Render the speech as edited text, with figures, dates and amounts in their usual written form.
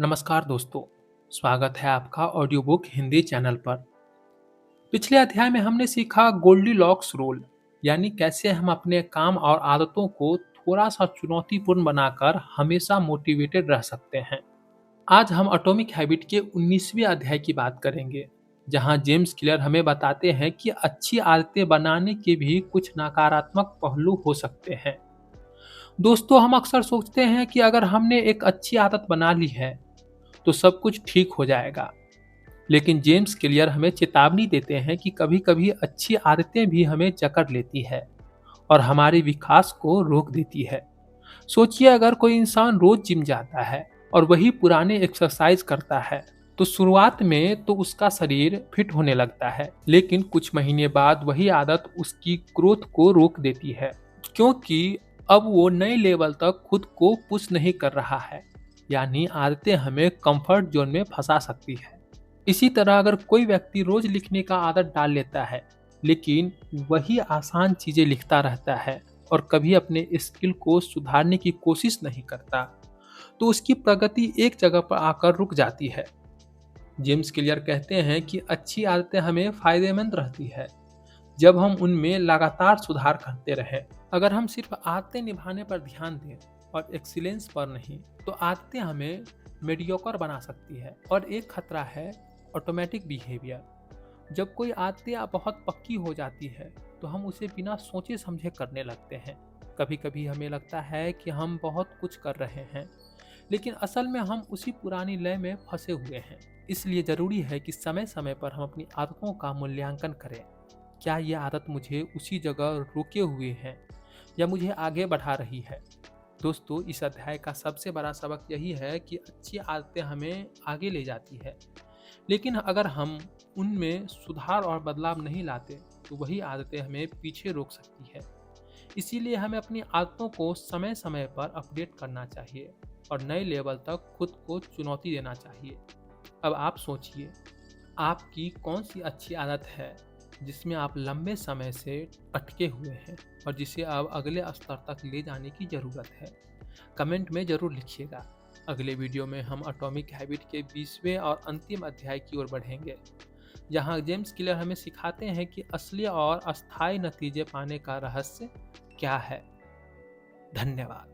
नमस्कार दोस्तों, स्वागत है आपका ऑडियो बुक हिंदी चैनल पर। पिछले अध्याय में हमने सीखा गोल्डीलॉक्स रूल, यानी कैसे हम अपने काम और आदतों को थोड़ा सा चुनौतीपूर्ण बनाकर हमेशा मोटिवेटेड रह सकते हैं। आज हम एटॉमिक हैबिट के 19वें अध्याय की बात करेंगे, जहां जेम्स क्लियर हमें बताते हैं कि अच्छी आदतें बनाने के भी कुछ नकारात्मक पहलू हो सकते हैं। दोस्तों, हम अक्सर सोचते हैं कि अगर हमने एक अच्छी आदत बना ली है तो सब कुछ ठीक हो जाएगा। लेकिन जेम्स क्लियर हमें चेतावनी देते हैं कि कभी-कभी अच्छी आदतें भी हमें जकड़ लेती है और हमारे विकास को रोक देती है। सोचिए, अगर कोई इंसान रोज जिम जाता है और वही पुराने एक्सरसाइज करता है, तो शुरुआत में तो उसका शरीर फिट होने लगता है, लेकिन कुछ महीने बाद वही आदत उसकी ग्रोथ को रोक देती है, क्योंकि अब वो नए लेवल तक खुद को पुश नहीं कर रहा है। यानी आदतें हमें कंफर्ट जोन में फंसा सकती है। इसी तरह अगर कोई व्यक्ति रोज लिखने का आदत डाल लेता है, लेकिन वही आसान चीजें लिखता रहता है और कभी अपने स्किल को सुधारने की कोशिश नहीं करता, तो उसकी प्रगति एक जगह पर आकर रुक जाती है। जेम्स क्लियर कहते हैं कि अच्छी आदतें हमें फायदेमंद रहती है जब हम उनमें लगातार सुधार करते रहें। अगर हम सिर्फ आदतें निभाने पर ध्यान दें और एक्सीलेंस पर नहीं, तो आदतें हमें मीडियोकर बना सकती है। और एक खतरा है ऑटोमेटिक बिहेवियर। जब कोई आदतें बहुत पक्की हो जाती है, तो हम उसे बिना सोचे समझे करने लगते हैं। कभी कभी हमें लगता है कि हम बहुत कुछ कर रहे हैं, लेकिन असल में हम उसी पुरानी लय में फंसे हुए हैं। इसलिए ज़रूरी है कि समय समय पर हम अपनी आदतों का मूल्यांकन करें। क्या यह आदत मुझे उसी जगह रोके हुए है या मुझे आगे बढ़ा रही है? दोस्तों, इस अध्याय का सबसे बड़ा सबक यही है कि अच्छी आदतें हमें आगे ले जाती है, लेकिन अगर हम उनमें सुधार और बदलाव नहीं लाते, तो वही आदतें हमें पीछे रोक सकती है। इसीलिए हमें अपनी आदतों को समय समय पर अपडेट करना चाहिए और नए लेवल तक खुद को चुनौती देना चाहिए। अब आप सोचिए, आपकी कौन सी अच्छी आदत है जिसमें आप लंबे समय से अटके हुए हैं और जिसे अब अगले स्तर तक ले जाने की ज़रूरत है? कमेंट में ज़रूर लिखिएगा। अगले वीडियो में हम एटॉमिक हैबिट के 20वें और अंतिम अध्याय की ओर बढ़ेंगे, जहां जेम्स क्लियर हमें सिखाते हैं कि असली और अस्थायी नतीजे पाने का रहस्य क्या है। धन्यवाद।